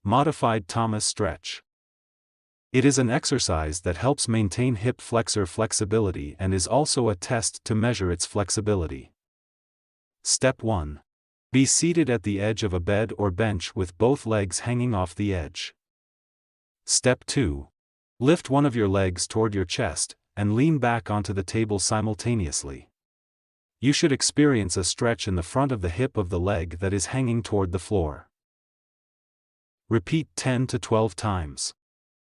Modified Thomas Stretch. It is an exercise that helps maintain hip flexor flexibility and is also a test to measure its flexibility. Step 1. Be seated at the edge of a bed or bench with both legs hanging off the edge. Step 2. Lift one of your legs toward your chest, and lean back onto the table simultaneously. You should experience a stretch in the front of the hip of the leg that is hanging toward the floor. Repeat 10 to 12 times.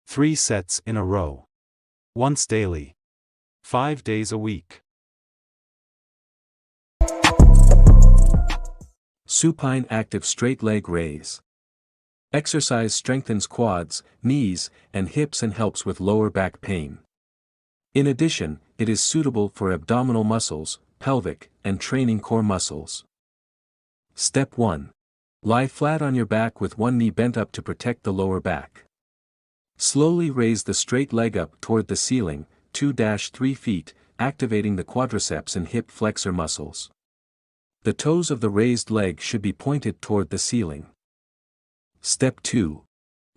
3 sets in a row. Once daily. 5 days a week. Supine active straight leg raise. Exercise strengthens quads, knees, and hips and helps with lower back pain. In addition, it is suitable for abdominal muscles, pelvic, and training core muscles. Step 1. Lie flat on your back with one knee bent up to protect the lower back. Slowly raise the straight leg up toward the ceiling, 2-3 feet, activating the quadriceps and hip flexor muscles. The toes of the raised leg should be pointed toward the ceiling. Step 2.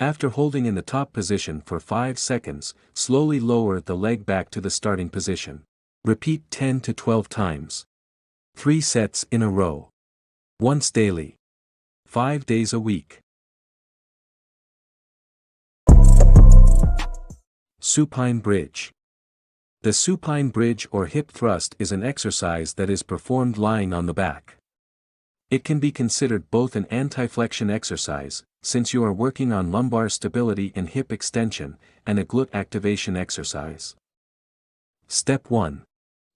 After holding in the top position for 5 seconds, slowly lower the leg back to the starting position. Repeat 10 to 12 times. 3 sets in a row. Once daily. 5 days a week. Supine bridge. The supine bridge or hip thrust is an exercise that is performed lying on the back. It can be considered both an anti-flexion exercise, since you are working on lumbar stability and hip extension, and a glute activation exercise. Step 1.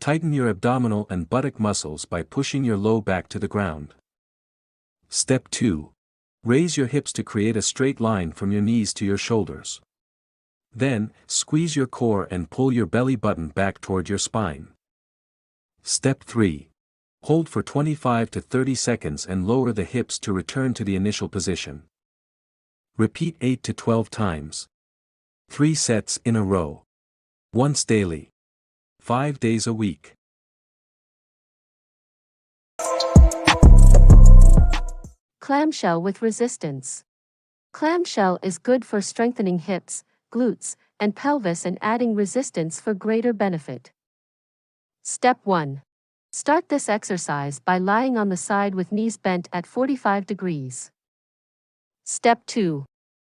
Tighten your abdominal and buttock muscles by pushing your low back to the ground. Step 2. Raise your hips to create a straight line from your knees to your shoulders. Then, squeeze your core and pull your belly button back toward your spine. Step 3. Hold for 25 to 30 seconds and lower the hips to return to the initial position. Repeat 8 to 12 times. 3 sets in a row. Once daily. 5 days a week. Clamshell with resistance. Clamshell is good for strengthening hips, glutes, and pelvis and adding resistance for greater benefit. Step 1. Start this exercise by lying on the side with knees bent at 45 degrees. Step 2.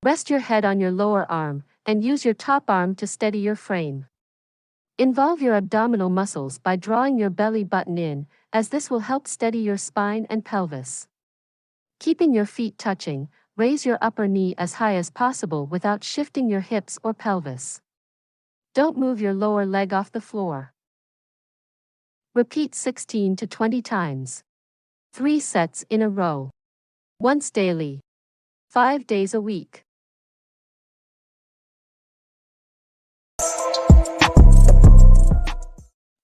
Rest your head on your lower arm, and use your top arm to steady your frame. Involve your abdominal muscles by drawing your belly button in, as this will help steady your spine and pelvis. Keeping your feet touching, raise your upper knee as high as possible without shifting your hips or pelvis. Don't move your lower leg off the floor. Repeat 16 to 20 times. 3 sets in a row. Once daily. 5 days a week.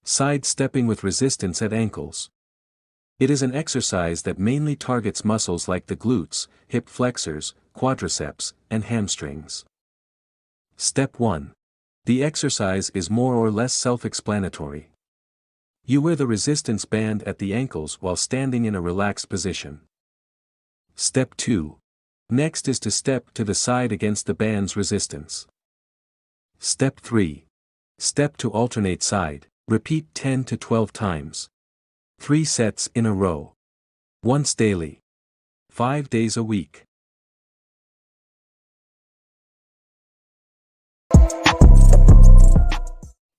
Side stepping with resistance at ankles. It is an exercise that mainly targets muscles like the glutes, hip flexors, quadriceps, and hamstrings. Step 1. The exercise is more or less self-explanatory. You wear the resistance band at the ankles while standing in a relaxed position. Step 2. Next is to step to the side against the band's resistance. Step 3. Step to alternate side, repeat 10 to 12 times. 3 sets in a row. Once daily. 5 days a week.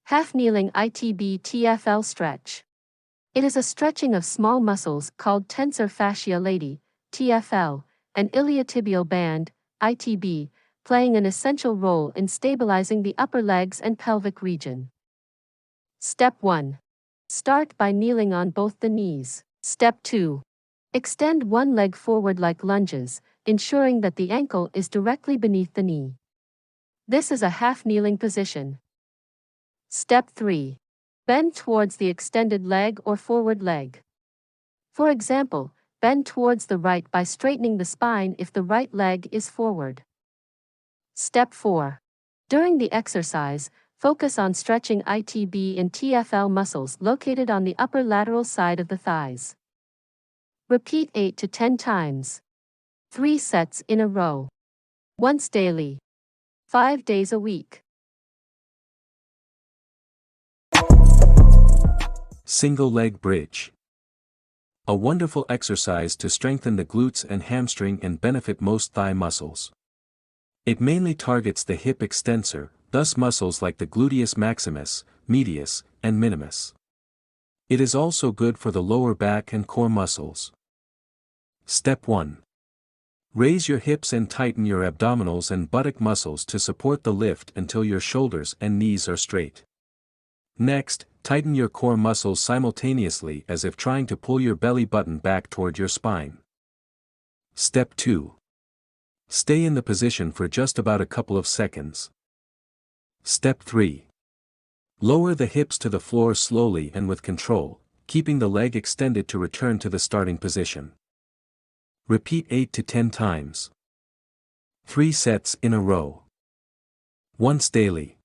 Half-kneeling ITB TFL stretch. It is a stretching of small muscles called tensor fascia lati, TFL, and iliotibial band, ITB, playing an essential role in stabilizing the upper legs and pelvic region. Step 1. Start by kneeling on both the knees. Step 2. Extend one leg forward like lunges, ensuring that the ankle is directly beneath the knee. This is a half-kneeling position. Step 3. Bend towards the extended leg or forward leg. For example, bend towards the right by straightening the spine if the right leg is forward. Step 4. During the exercise, focus on stretching ITB and TFL muscles located on the upper lateral side of the thighs. Repeat 8 to 10 times. 3 sets in a row. once daily, 5 days a week. Single leg bridge. A wonderful exercise to strengthen the glutes and hamstring and benefit most thigh muscles. It mainly targets the hip extensor, thus muscles like the gluteus maximus, medius, and minimus. It is also good for the lower back and core muscles. Step 1. Raise your hips and tighten your abdominals and buttock muscles to support the lift until your shoulders and knees are straight. Next, tighten your core muscles simultaneously as if trying to pull your belly button back toward your spine. Step 2. Stay in the position for just about a couple of seconds. Step 3. Lower the hips to the floor slowly and with control, keeping the leg extended to return to the starting position. Repeat 8 to 10 times. 3 sets in a row. Once daily.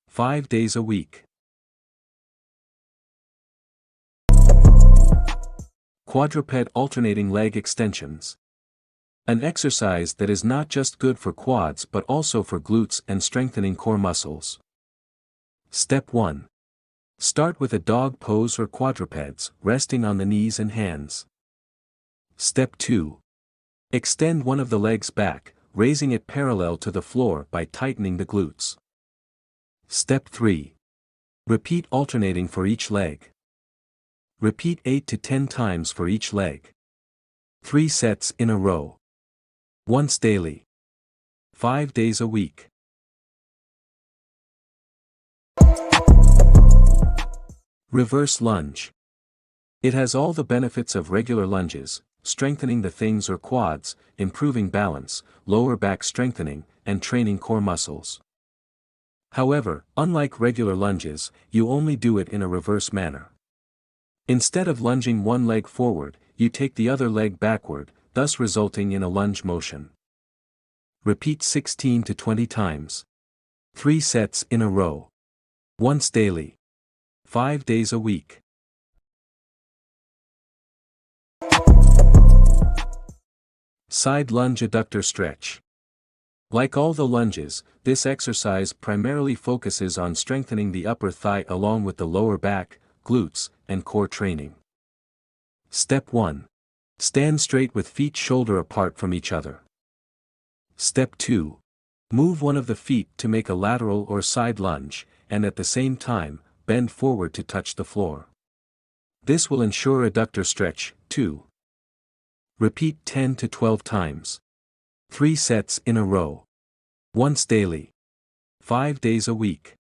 5 days a week. Quadruped alternating leg extensions. An exercise that is not just good for quads but also for glutes and strengthening core muscles. Step 1. Start with a dog pose or quadrupeds, resting on the knees and hands. Step 2. Extend one of the legs back, raising it parallel to the floor by tightening the glutes. Step 3. Repeat alternating for each leg. Repeat 8 to 10 times for each leg. 3 sets in a row. Once daily. 5 days a week. Reverse lunge. It has all the benefits of regular lunges, strengthening the thighs or quads, improving balance, lower back strengthening, and training core muscles. However, unlike regular lunges, you only do it in a reverse manner. Instead of lunging one leg forward, you take the other leg backward, thus resulting in a lunge motion. Repeat 16 to 20 times. 3 sets in a row. Once daily. 5 days a week. Side lunge adductor stretch. Like all the lunges, this exercise primarily focuses on strengthening the upper thigh along with the lower back, glutes, and core training. Step 1. Stand straight with feet shoulder apart from each other. Step 2. Move one of the feet to make a lateral or side lunge, and at the same time, bend forward to touch the floor. This will ensure adductor stretch. 2. Repeat 10 to 12 times. 3 sets in a row. Once daily. 5 days a week.